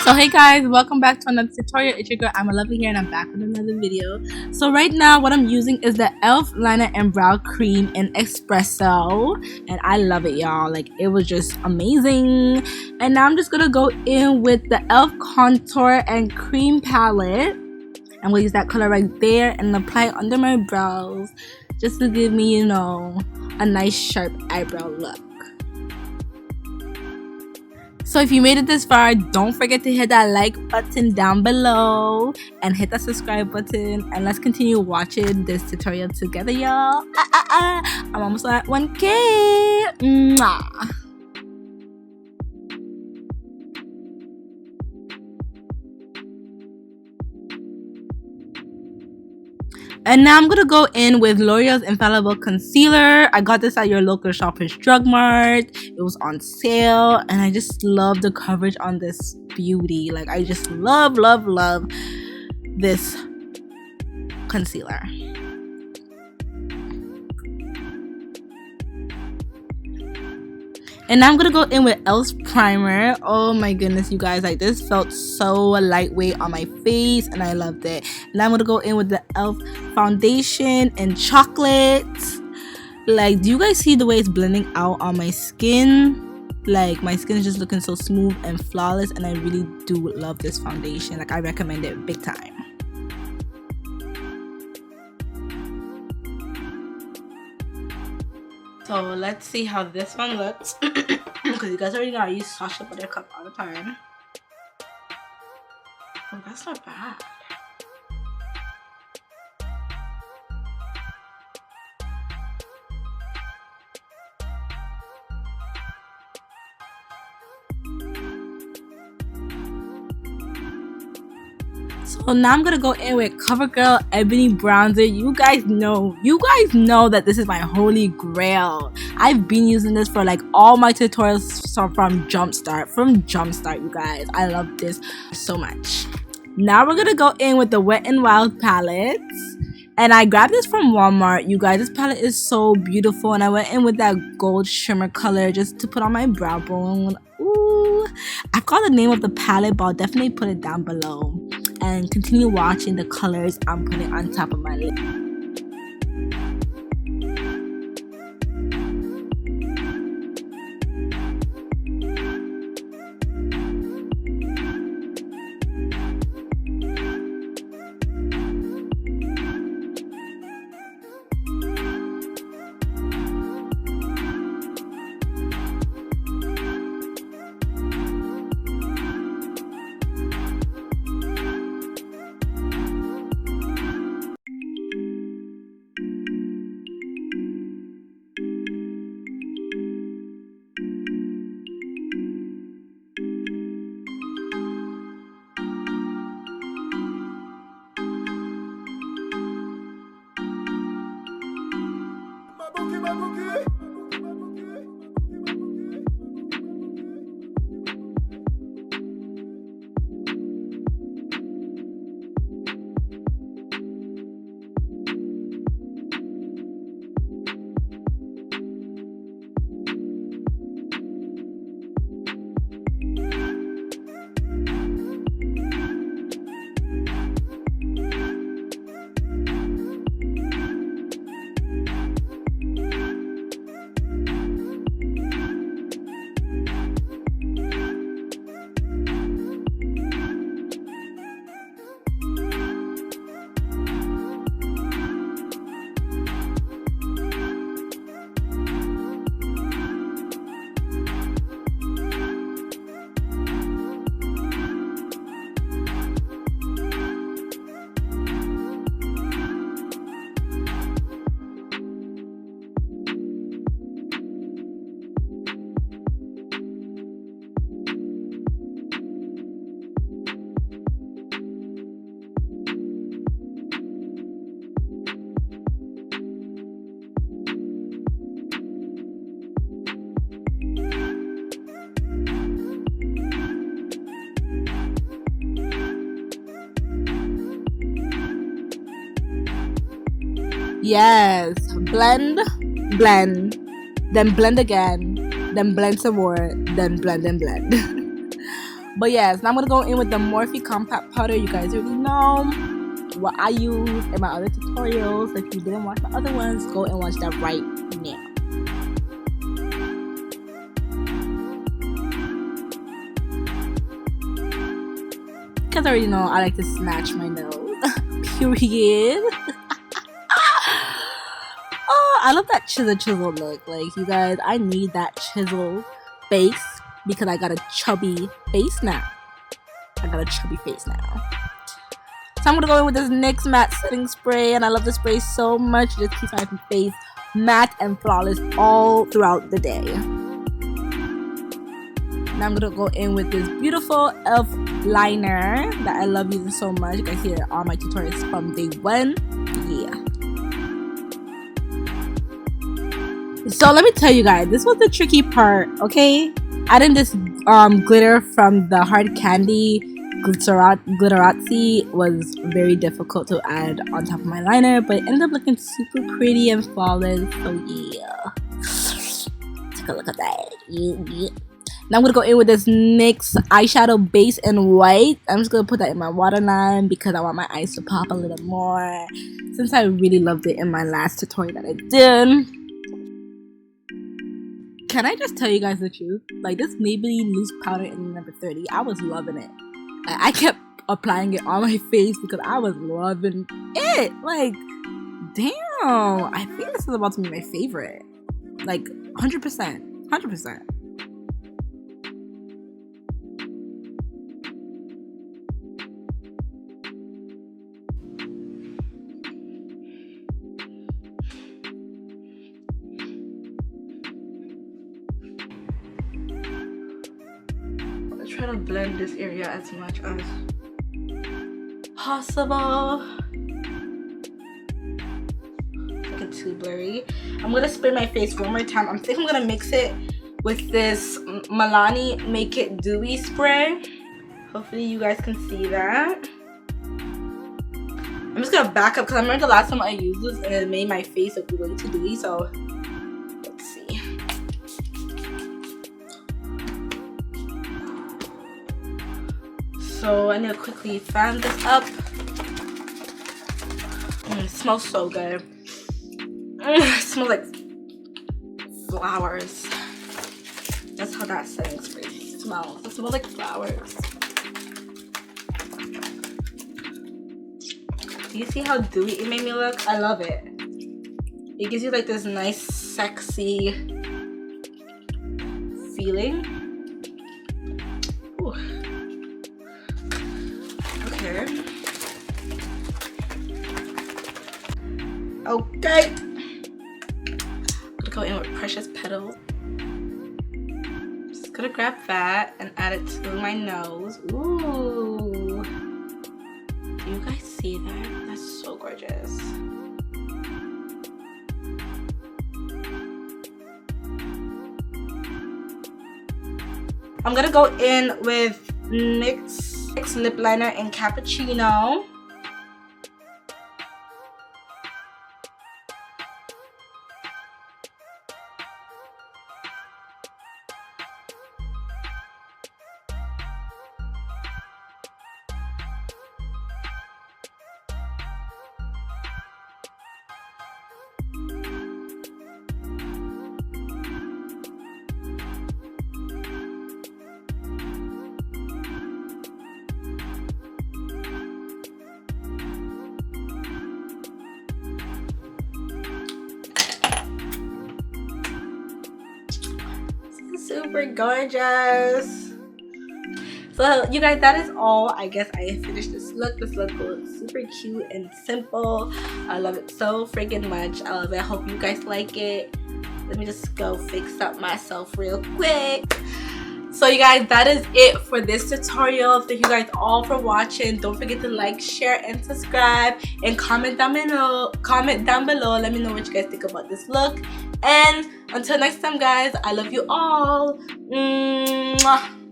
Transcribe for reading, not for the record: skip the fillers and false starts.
So hey guys, welcome back to another tutorial. It's your girl Amalovelyy here and I'm back with another video. So right now what I'm using is the e.l.f. liner and brow cream in espresso, and I love it, y'all. Like, it was just amazing. And now I'm just gonna go in with the e.l.f. contour and cream palette. I'm gonna use that color right there and apply it under my brows just to give me, you know, a nice sharp eyebrow look. So if you made it this far, don't forget to hit that like button down below and hit that subscribe button, and let's continue watching this tutorial together, y'all. I'm almost at 1K. Mwah. And now I'm gonna go in with L'Oreal's Infallible Concealer. I got this at your local Shoppers Drug Mart. It was on sale, and I just love the coverage on this beauty. Like, I just love this concealer. And now I'm gonna go in with e.l.f.'s primer. Oh my goodness, you guys, like, this felt so lightweight on my face and I loved it. And I'm gonna go in with the e.l.f. foundation in chocolate. Like, do you guys see the way it's blending out on my skin? Like, my skin is just looking so smooth and flawless, and I really do love this foundation. Like, I recommend it big time. So let's see how this one looks, because you guys already know I use Sasha Buttercup all the time. Oh, that's not bad. So now I'm gonna go in with CoverGirl Ebony Bronzer. You guys know that this is my holy grail. I've been using this for like all my tutorials from Jumpstart, you guys. I love this so much. Now we're gonna go in with the Wet n Wild palette. And I grabbed this from Walmart, you guys. This palette is so beautiful, and I went in with that gold shimmer color just to put on my brow bone. Ooh, I forgot the name of the palette, but I'll definitely put it down below. And continue watching the colors I'm putting on top of my lid. Yes, blend, blend, then blend again, then blend some more, then blend and blend. But yes, now I'm gonna go in with the Morphe compact powder. You guys already know what I use in my other tutorials. If you didn't watch my other ones, go and watch that right now. Because I already know I like to snatch my nose. Period. Oh, I love that chisel look. Like, you guys, I need that chisel face because I got a chubby face now. So I'm gonna go in with this NYX matte setting spray, and I love this spray so much. It just keeps my face matte and flawless all throughout the day. Now I'm gonna go in with this beautiful e.l.f. liner that I love using so much. You guys see it in all my tutorials from day one. Yeah. So let me tell you guys, this was the tricky part, okay? Adding this glitter from the Hard Candy Glitterazzi was very difficult to add on top of my liner, but it ended up looking super pretty and flawless. So yeah, take a look at that. Yeah. Now I'm gonna go in with this NYX eyeshadow base in white. I'm just gonna put that in my waterline because I want my eyes to pop a little more, since I really loved it in my last tutorial that I did. Can I just tell you guys the truth? Like, this Maybelline loose powder in number 30, I was loving it. Like, I kept applying it on my face because I was loving it. Like, damn, I think this is about to be my favorite. Like, 100%. 100%. Try to blend this area as much as possible. Looking too blurry. I'm gonna spray my face one more time. I think I'm gonna mix it with this Milani Make It Dewy spray. Hopefully you guys can see that. I'm just gonna back up because I remember the last time I used this and it made my face look way too dewy. So let's see. So I need to quickly fan this up. It smells so good. It smells like flowers. That's how that setting spray smells. It smells like flowers. Do you see how dewy it made me look? I love it. It gives you like this nice, sexy feeling. Ooh. Okay. I'm gonna go in with Precious Petals. Just gonna grab that and add it to my nose. Ooh. Do you guys see that? That's so gorgeous. I'm gonna go in with NYX lip liner in Cappuccino. Super gorgeous. So you guys, that is all. I guess I finished this look. This look looks super cute and simple. I love it so freaking much. I love it. I hope you guys like it. Let me just go fix up myself real quick. So you guys, that is it for this tutorial. Thank you guys all for watching. Don't forget to like, share, and subscribe, and comment down below. Let me know what you guys think about this look. And until next time, guys, I love you all. Mwah.